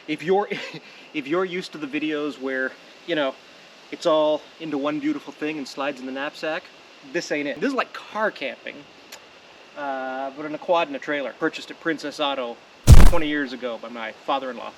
if you're if you're used to the videos where, you know, it's all into one beautiful thing and slides in the knapsack, this ain't it. This is like car camping, but in a quad and a trailer. Purchased at Princess Auto 20 years ago by my father-in-law.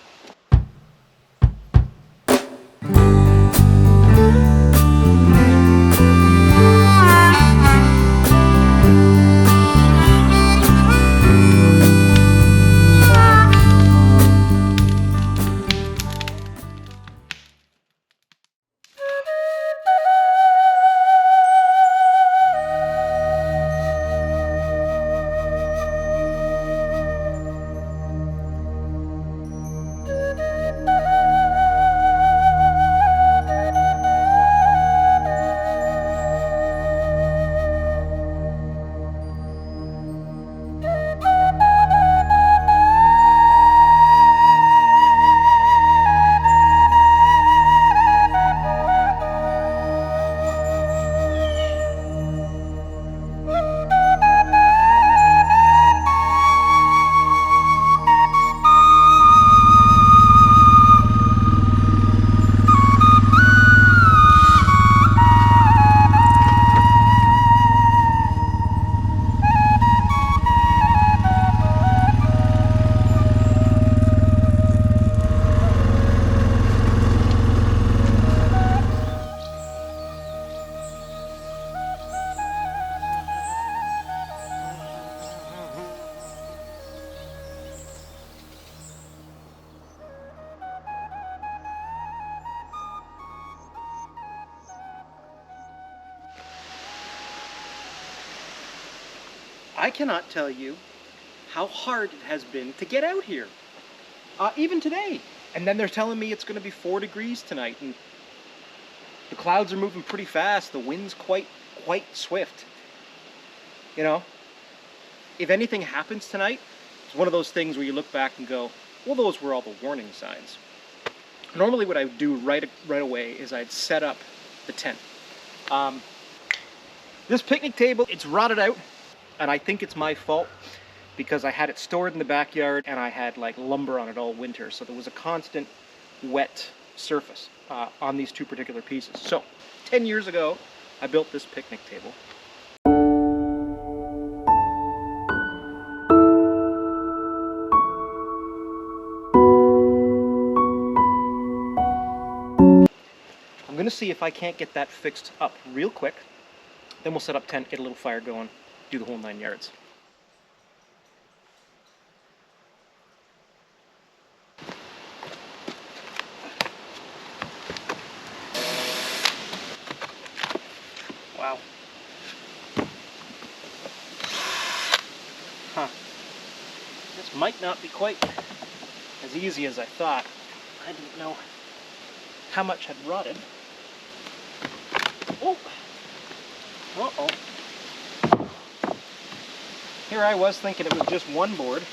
I cannot tell you how hard it has been to get out here, even today. And then they're telling me it's going to be 4 degrees tonight, and the clouds are moving pretty fast. The wind's quite swift. You know, if anything happens tonight, it's one of those things where you look back and go, well, those were all the warning signs. Normally what I would do right away is I'd set up the tent. This picnic table, it's rotted out. And I think it's my fault because I had it stored in the backyard and I had like lumber on it all winter. So there was a constant wet surface on these two particular pieces. So 10 years ago, I built this picnic table. I'm gonna see if I can't get that fixed up real quick. Then we'll set up tent, get a little fire going, do the whole 9 yards. Wow. Huh. This might not be quite as easy as I thought. I didn't know how much had rotted. Oh! Uh-oh. Here I was thinking it was just one board.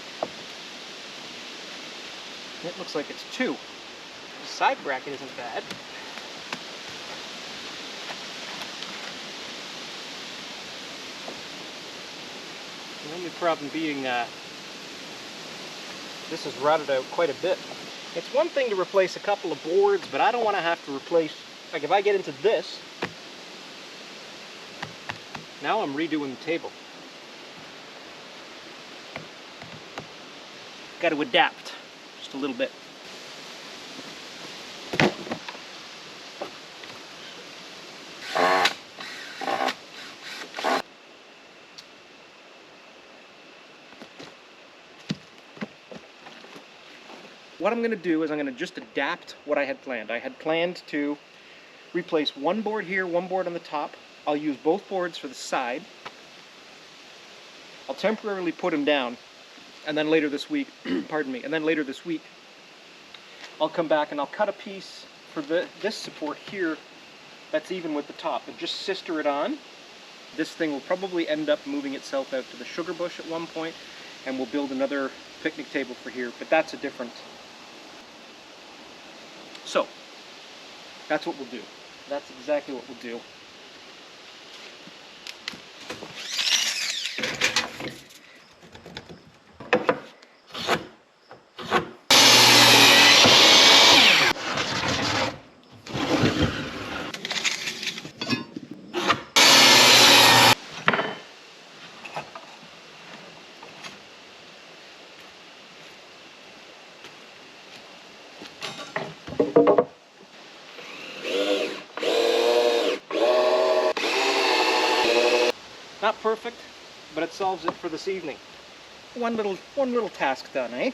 It looks like it's 2. The side bracket isn't bad. The only problem being this has rotted out quite a bit. It's one thing to replace a couple of boards, but I don't want to have to replace, like if I get into this, now I'm redoing the table. Got to adapt just a little bit. What I'm going to do is I'm going to just adapt what I had planned. I had planned to replace one board here, one board on the top. I'll use both boards for the side. I'll temporarily put them down. And then later this week, pardon me, and then later this week, I'll come back and I'll cut a piece for this support here that's even with the top and just sister it on. This thing will probably end up moving itself out to the sugar bush at one point, and we'll build another picnic table for here, but that's a different. So, that's what we'll do. That's exactly what we'll do. not perfect, but it solves it for this evening. One little task done, eh?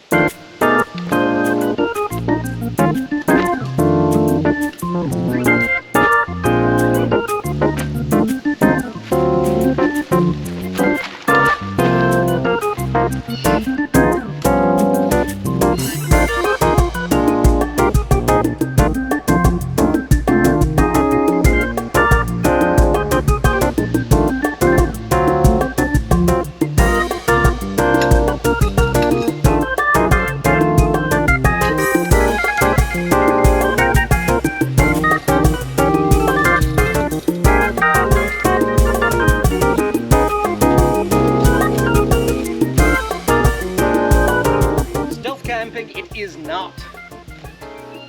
It is not.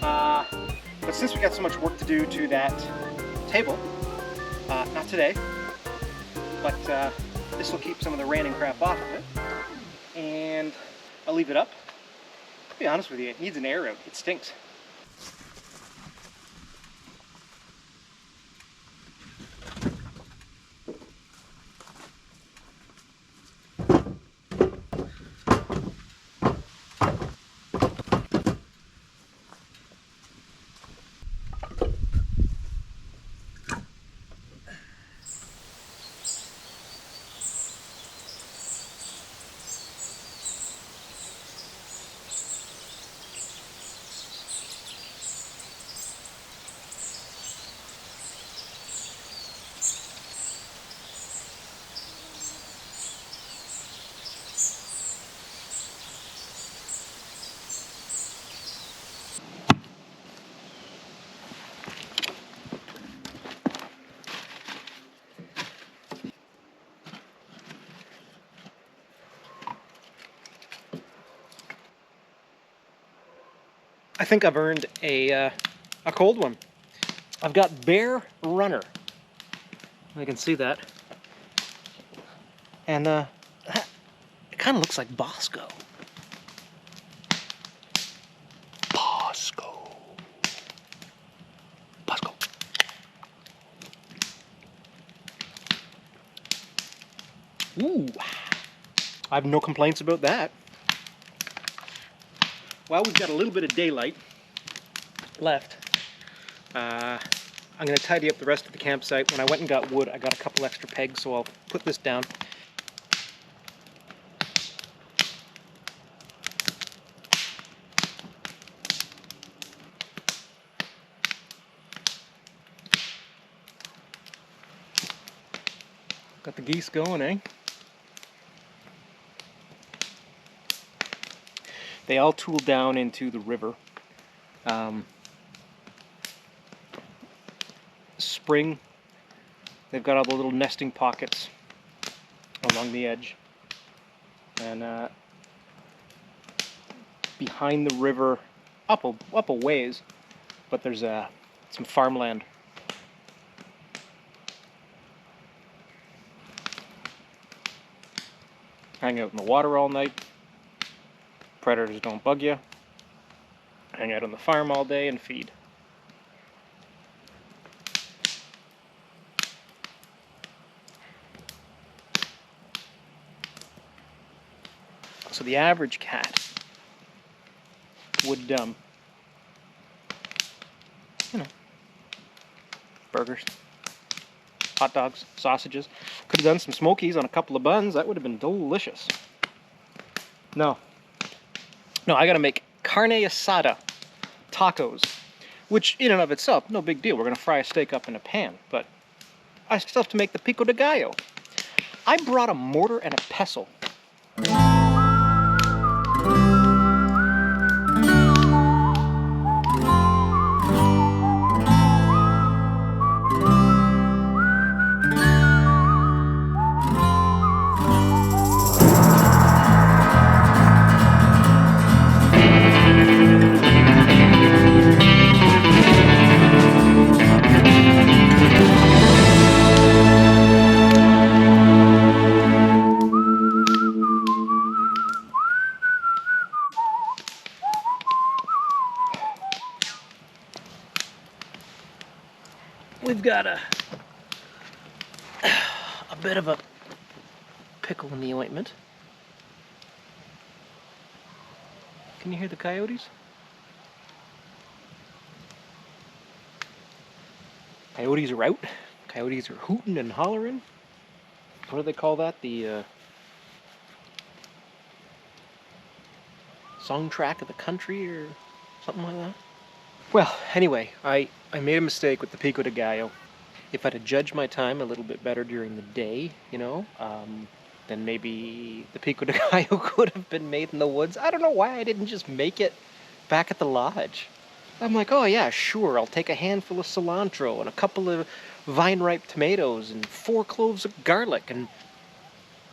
But since we got so much work to do to that table, not today, but this will keep some of the rain and crap off of it, and I'll leave it up. To be honest with you, it needs an air out. It stinks. I think I've earned a cold one. I've got Bear Runner. I can see that. And it kind of looks like Bosco. Bosco. Bosco. Ooh. I have no complaints about that. Well, we've got a little bit of daylight left. I'm going to tidy up the rest of the campsite. When I went and got wood, I got a couple extra pegs, so I'll put this down. Got the geese going, eh? They all tool down into the river. Spring, they've got all the little nesting pockets along the edge. And behind the river, up a ways, but there's some farmland. Hang out in the water all night. Predators don't bug you. Hang out on the farm all day and feed. So the average cat would, you know, burgers, hot dogs, sausages. Could have done some smokies on a couple of buns. That would have been delicious. No, I gotta make carne asada tacos, which in and of itself, no big deal. We're gonna fry a steak up in a pan, but I still have to make the pico de gallo. I brought a mortar and a pestle. We've got a bit of a pickle in the ointment. Can you hear the coyotes? Coyotes are out. Coyotes are hooting and hollering. What do they call that? The song track of the country or something like that? Well, anyway, I made a mistake with the pico de gallo. If I'd have judged my time a little bit better during the day, then maybe the pico de gallo could have been made in the woods. I don't know why I didn't just make it back at the lodge. I'm like, oh yeah, sure, I'll take a handful of cilantro and a couple of vine-ripe tomatoes and 4 cloves of garlic and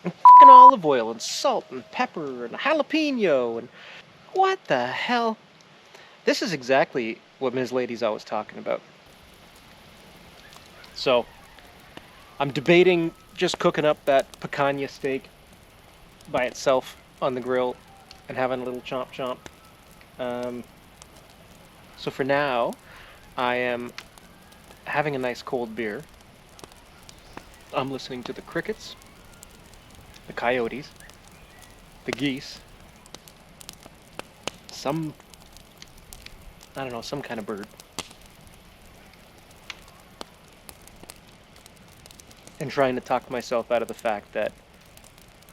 fucking olive oil and salt and pepper and jalapeno and what the hell? This is exactly what Ms. Lady's always talking about. So, I'm debating just cooking up that picanha steak by itself on the grill and having a little chomp chomp. So for now, I am having a nice cold beer. I'm listening to the crickets, the coyotes, the geese, some kind of bird. And trying to talk myself out of the fact that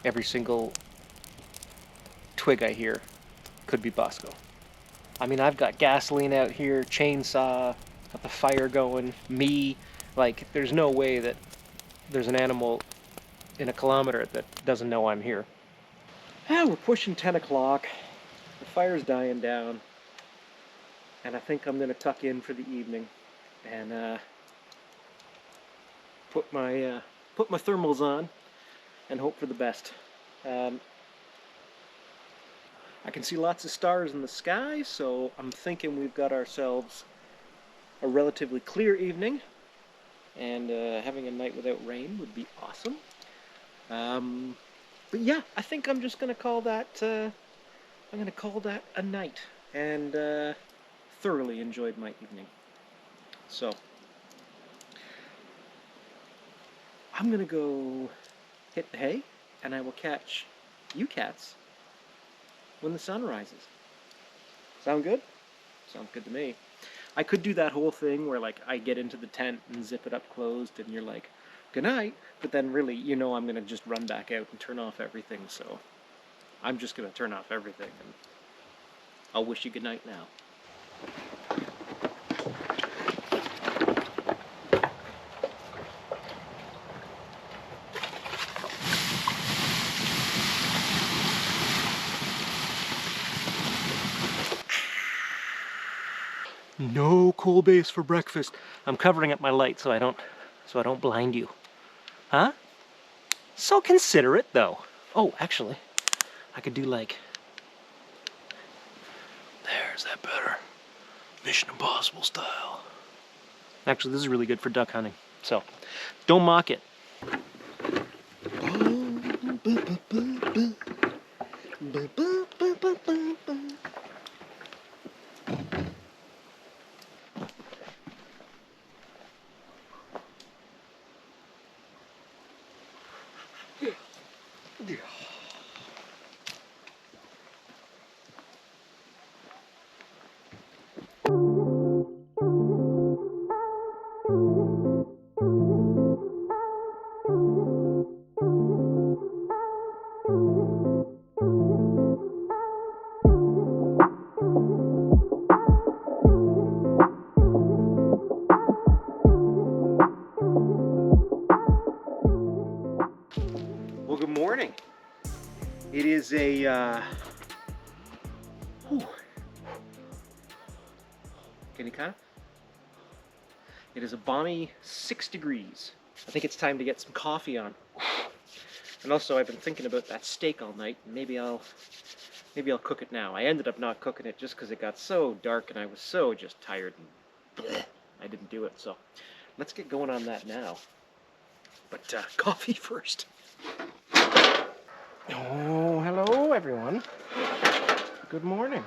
every single twig I hear could be Bosco. I mean, I've got gasoline out here, chainsaw, got the fire going, me. Like, there's no way that there's an animal in a kilometer that doesn't know I'm here. We're pushing 10 o'clock. The fire's dying down. And I think I'm going to tuck in for the evening and put my thermals on and hope for the best. I can see lots of stars in the sky, so I'm thinking we've got ourselves a relatively clear evening, and having a night without rain would be awesome. But yeah, I think I'm just gonna call that a night, and thoroughly enjoyed my evening. So I'm gonna go hit the hay, and I will catch you cats when the sun rises. Sound good? Sounds good to me. I could do that whole thing where, like, I get into the tent and zip it up closed and you're like, good night, but then really, I'm gonna just run back out and turn off everything, so I'm just gonna turn off everything and I'll wish you good night now. No coal base for breakfast. I'm covering up my light so I don't blind you. Huh? So considerate though. Oh, actually, I could do like, there's that better. Mission Impossible style. Actually, this is really good for duck hunting. So, don't mock it. Well, good morning. It is a, can you count? It is a balmy 6 degrees. I think it's time to get some coffee on. And also, I've been thinking about that steak all night. Maybe I'll cook it now. I ended up not cooking it just because it got so dark and I was so just tired and bleh, I didn't do it. So let's get going on that now. But coffee first. Oh, hello everyone. Good morning.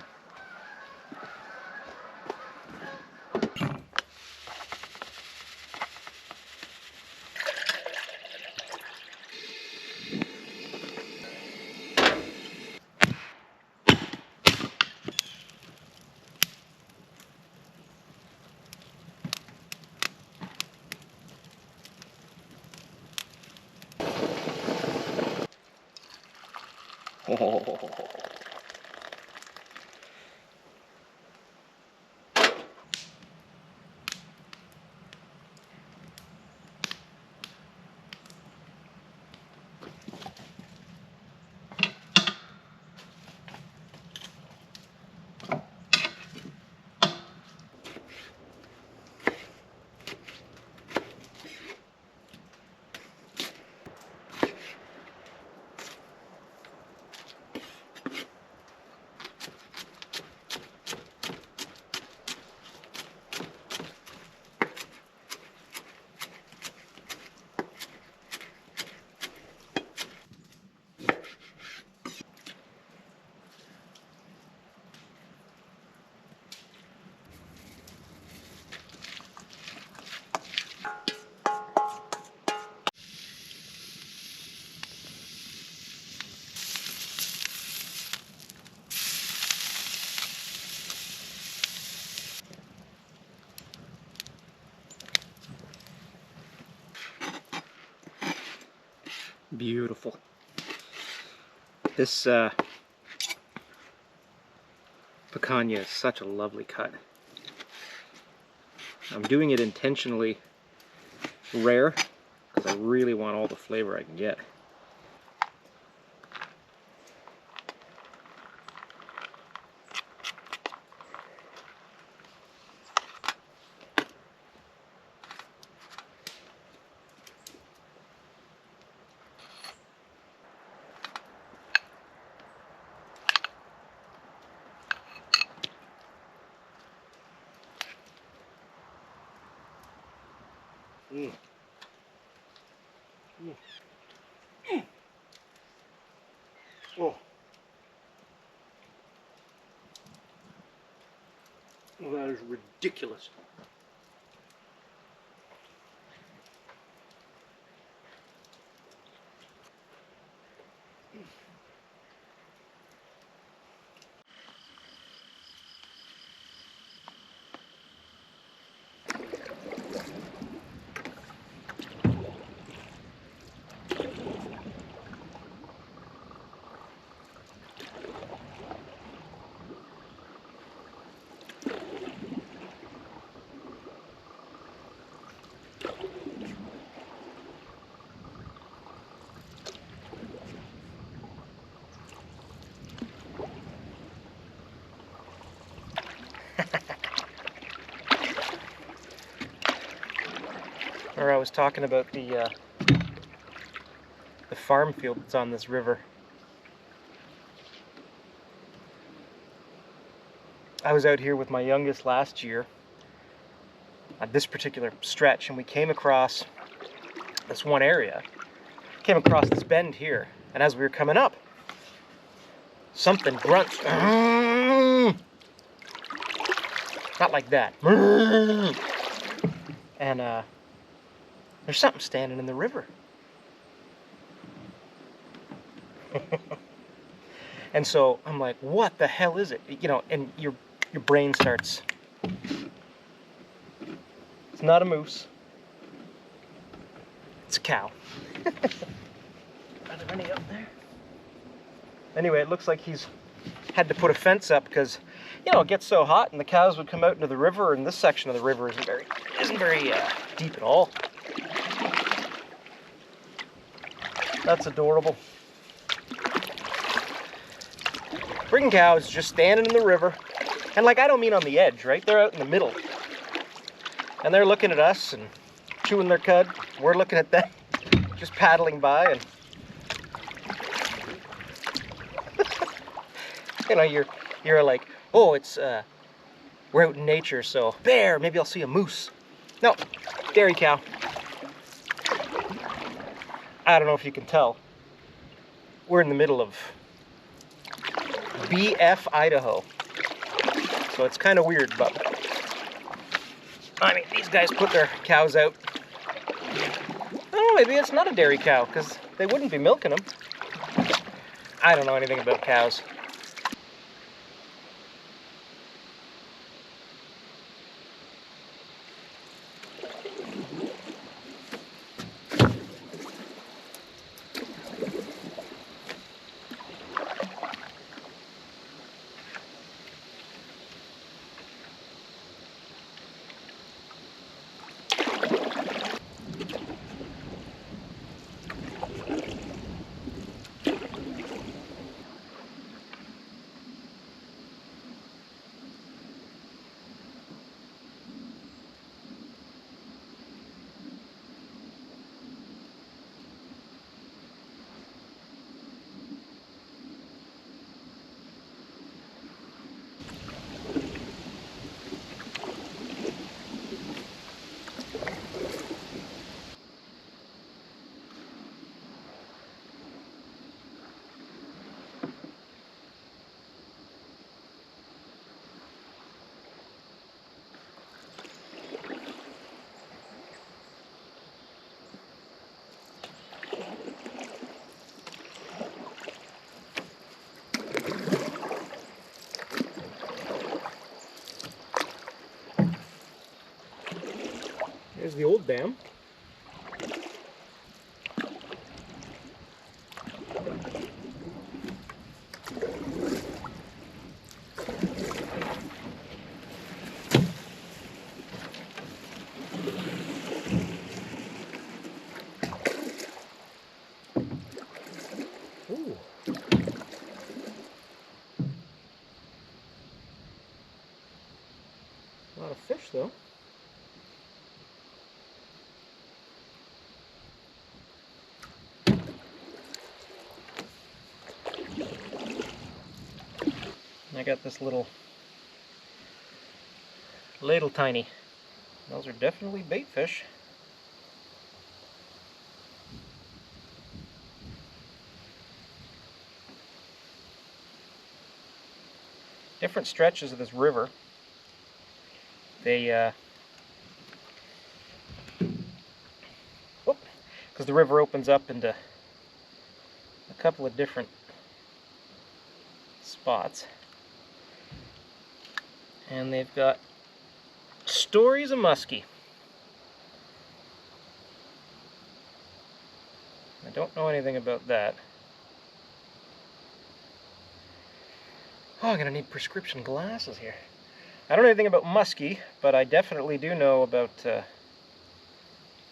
Beautiful. This picanha is such a lovely cut. I'm doing it intentionally rare because I really want all the flavor I can get. Mm. Mm. Mm. Oh. Well, that is ridiculous. Or I was talking about the farm field that's on this river. I was out here with my youngest last year at this particular stretch, and we came across this one area, came across this bend here, and as we were coming up, something grunts. Not like that. And there's something standing in the river. And so I'm like, what the hell is it? You know, and your brain starts. It's not a moose. It's a cow. Are there any up there? Anyway, it looks like he's had to put a fence up because, you know, it gets so hot and the cows would come out into the river, and this section of the river isn't very deep at all. That's adorable. Freaking cows just standing in the river. And like, I don't mean on the edge, right? They're out in the middle. And they're looking at us and chewing their cud. We're looking at them, just paddling by. And you know, you're like, oh, it's we're out in nature, so bear, maybe I'll see a moose. No, dairy cow. I don't know if you can tell. We're in the middle of BF, Idaho. So it's kind of weird, but I mean, these guys put their cows out. Oh, maybe it's not a dairy cow, because they wouldn't be milking them. I don't know anything about cows. There's the old dam. Ooh. A lot of fish though. I got this little tiny. Those are definitely bait fish. Different stretches of this river. They, because the river opens up into a couple of different spots. And they've got stories of muskie. I don't know anything about that. Oh, I'm gonna need prescription glasses here. I don't know anything about muskie, but I definitely do know about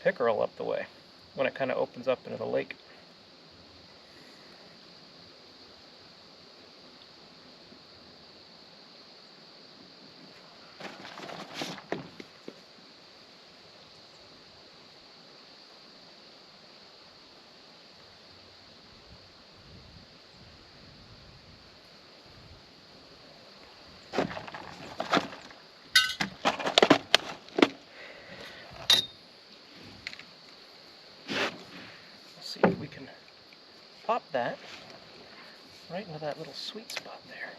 pickerel up the way, when it kind of opens up into the lake. See if we can pop that right into that little sweet spot there.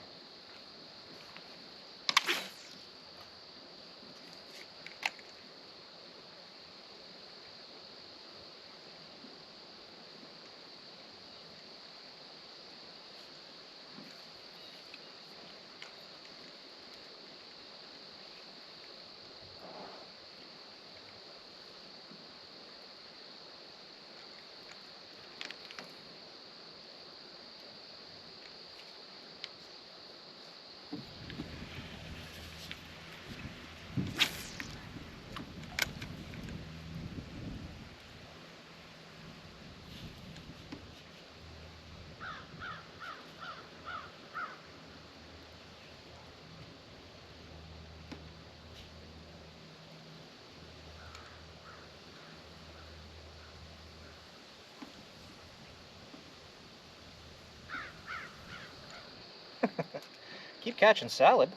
Keep catching salad.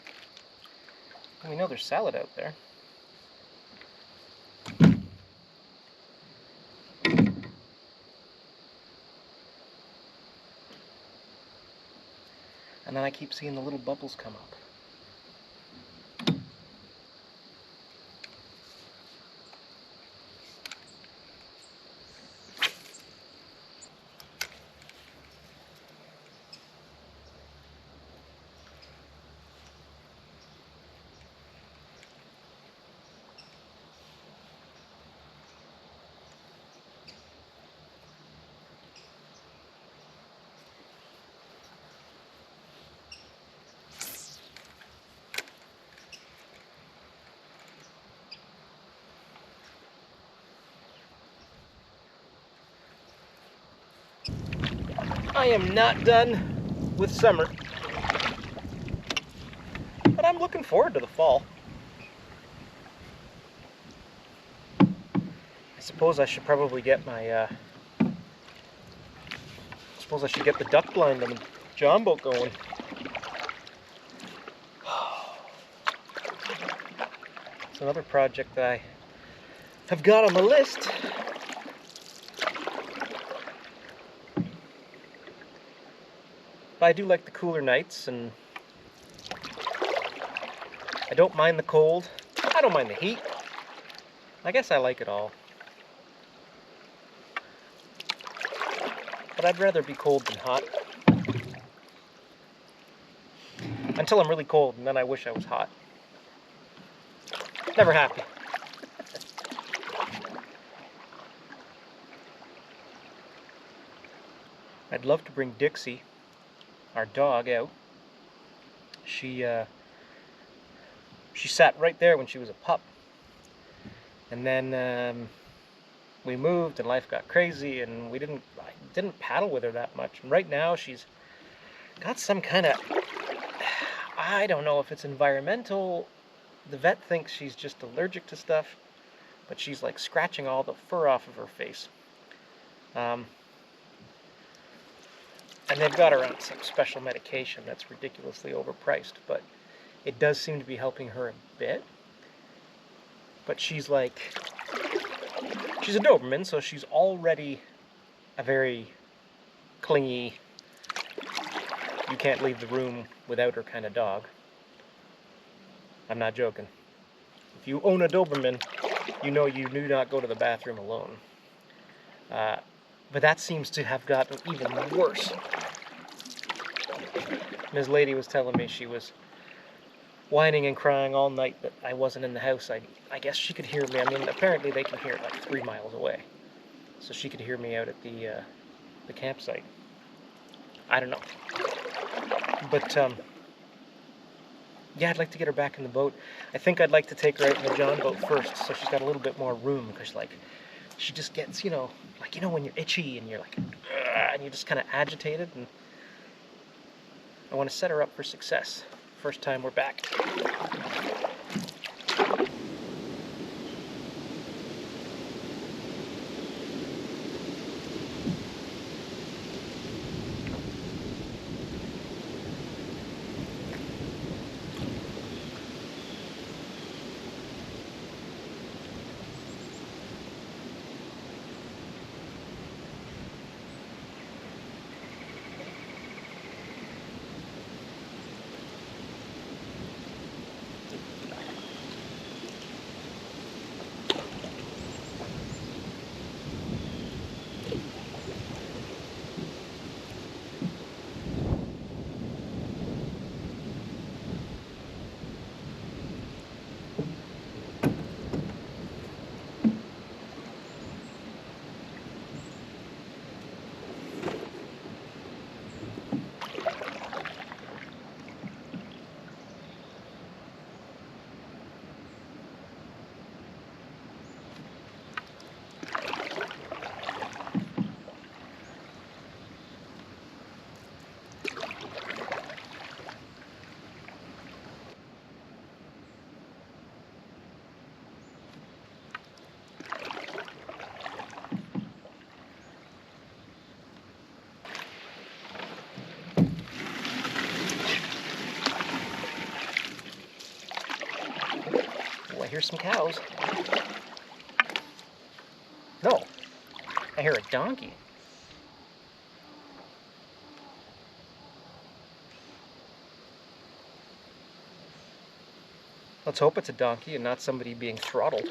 We know there's salad out there. And then I keep seeing the little bubbles come up. I am not done with summer, but I'm looking forward to the fall. I suppose I should probably get my, suppose I should get the duck blind on the john boat going. It's another project that I have got on the list. But I do like the cooler nights, and I don't mind the cold. I don't mind the heat. I guess I like it all. But I'd rather be cold than hot. Until I'm really cold, and then I wish I was hot. Never happy. I'd love to bring Dixie, our dog, out. She sat right there when she was a pup. And then we moved and life got crazy and I didn't paddle with her that much. And right now she's got some kind of, I don't know if it's environmental. The vet thinks she's just allergic to stuff, but she's like scratching all the fur off of her face. And they've got her on some special medication that's ridiculously overpriced, but it does seem to be helping her a bit. But she's a Doberman, so she's already a very clingy, you can't leave the room without her kind of dog. I'm not joking. If you own a Doberman, you know you do not go to the bathroom alone. But that seems to have gotten even worse. Ms. Lady was telling me she was whining and crying all night that I wasn't in the house. I guess she could hear me. I mean, apparently they can hear like 3 miles away. So she could hear me out at the campsite. I don't know. But, yeah, I'd like to get her back in the boat. I think I'd like to take her out in the John boat first, so she's got a little bit more room, because, like, she just gets, when you're itchy and you're like, and you're just kind of agitated, and I want to set her up for success. First time we're back. I hear some cows. No, I hear a donkey. Let's hope it's a donkey and not somebody being throttled.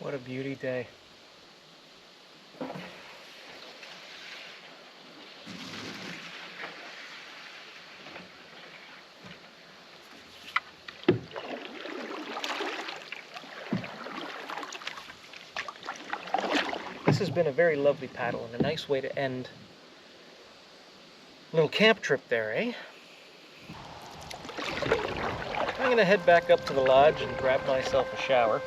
What a beauty day. This has been a very lovely paddle and a nice way to end a little camp trip there, eh? I'm gonna head back up to the lodge and grab myself a shower.